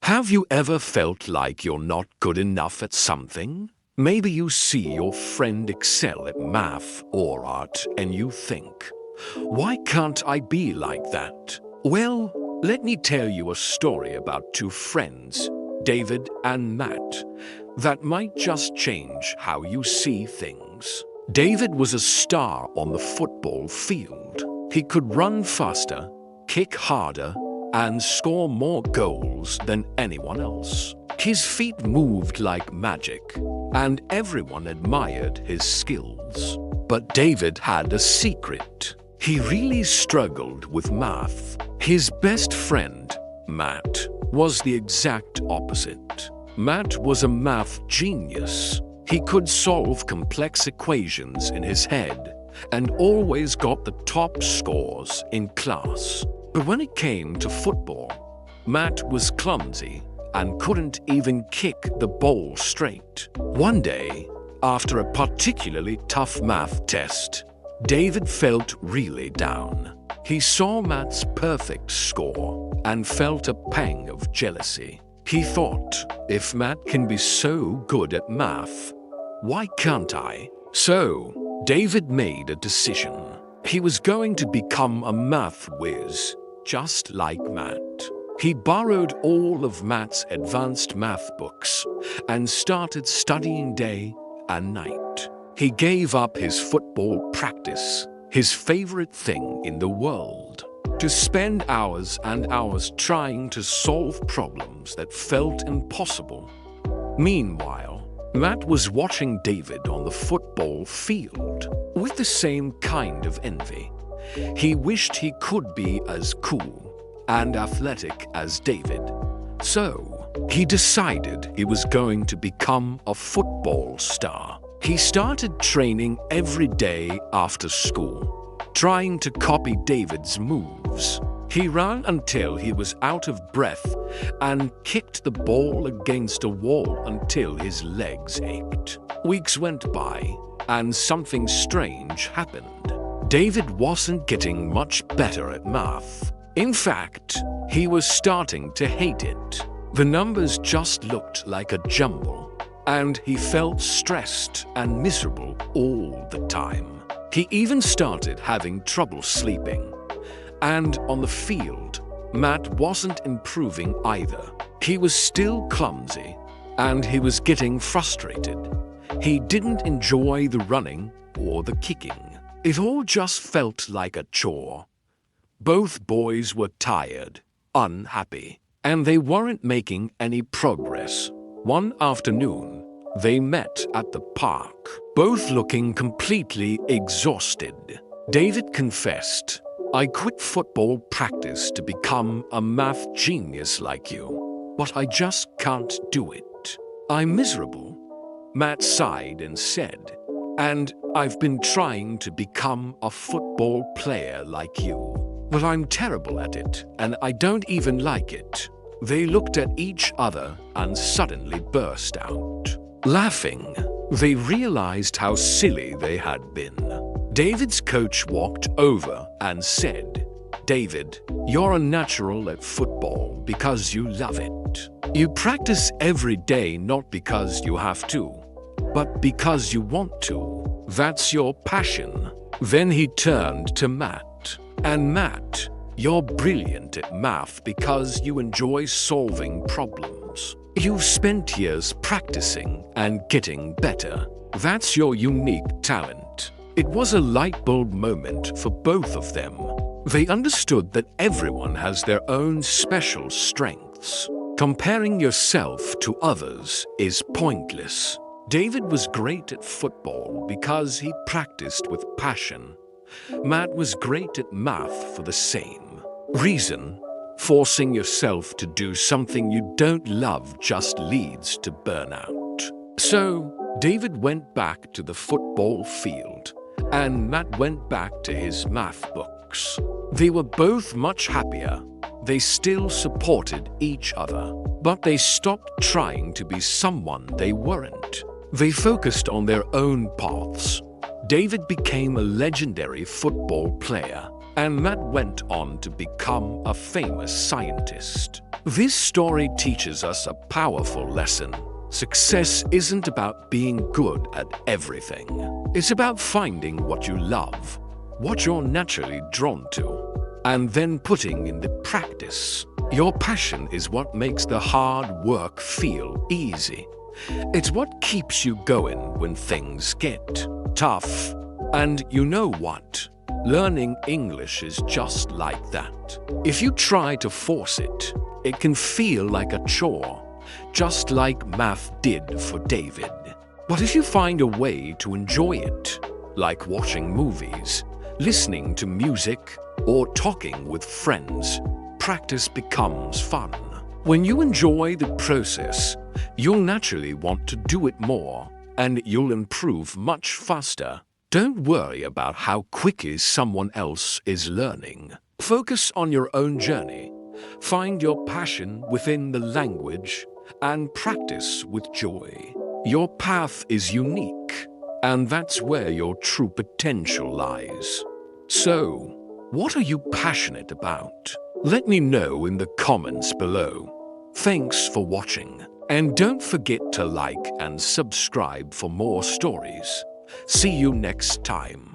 Have you ever felt like you're not good enough at something? Maybe you see your friend excel at math or art and you think, why can't I be like that? Well, let me tell you a story about two friends, David and Matt, that might just change how you see things. David was a star on the football field. He could run faster, kick harder, and score more goals than anyone else. His feet moved like magic, and everyone admired his skills. But David had a secret. He really struggled with math. His best friend, Matt, was the exact opposite. Matt was a math genius. He could solve complex equations in his head and always got the top scores in class. But when it came to football, Matt was clumsy and couldn't even kick the ball straight. One day, after a particularly tough math test, David felt really down. He saw Matt's perfect score and felt a pang of jealousy. He thought, if Matt can be so good at math, why can't I? So, David made a decision. He was going to become a math whiz, just like Matt. He borrowed all of Matt's advanced math books and started studying day and night. He gave up his football practice, his favorite thing in the world, to spend hours and hours trying to solve problems that felt impossible. Meanwhile, Matt was watching David on the football field with the same kind of envy. He wished he could be as cool and athletic as David. So, he decided he was going to become a football star. He started training every day after school, trying to copy David's moves. He ran until he was out of breath and kicked the ball against a wall until his legs ached. Weeks went by, and something strange happened. David wasn't getting much better at math. In fact, he was starting to hate it. The numbers just looked like a jumble, and he felt stressed and miserable all the time. He even started having trouble sleeping. And on the field, Matt wasn't improving either. He was still clumsy, and he was getting frustrated. He didn't enjoy the running or the kicking. It all just felt like a chore. Both boys were tired, unhappy, and they weren't making any progress. One afternoon, they met at the park, both looking completely exhausted. David confessed, "I quit football practice to become a math genius like you, but I just can't do it. I'm miserable." Matt sighed and said, "And I've been trying to become a football player like you, but I'm terrible at it, and I don't even like it." They looked at each other and suddenly burst out laughing. They realized how silly they had been. David's coach walked over and said, "David, you're a natural at football because you love it. You practice every day not because you have to, but because you want to. That's your passion." Then he turned to Matt. "And Matt, you're brilliant at math because you enjoy solving problems. You've spent years practicing and getting better. That's your unique talent." It was a light bulb moment for both of them. They understood that everyone has their own special strengths. Comparing yourself to others is pointless. David was great at football because he practiced with passion. Matt was great at math for the same reason. Forcing yourself to do something you don't love just leads to burnout. So, David went back to the football field, and Matt went back to his math books. They were both much happier. They still supported each other, but they stopped trying to be someone they weren't. They focused on their own paths. David became a legendary football player, and Matt went on to become a famous scientist. This story teaches us a powerful lesson. Success isn't about being good at everything. It's about finding what you love, what you're naturally drawn to, and then putting into practice. Your passion is what makes the hard work feel easy. It's what keeps you going when things get tough. And you know what? Learning English is just like that. If you try to force it, it can feel like a chore, just like math did for David. But if you find a way to enjoy it, like watching movies, listening to music, or talking with friends, practice becomes fun. When you enjoy the process, you'll naturally want to do it more, and you'll improve much faster. Don't worry about how quickly someone else is learning. Focus on your own journey. Find your passion within the language and practice with joy. Your path is unique, and that's where your true potential lies. So, what are you passionate about? Let me know in the comments below. Thanks for watching, and don't forget to like and subscribe for more stories. See you next time.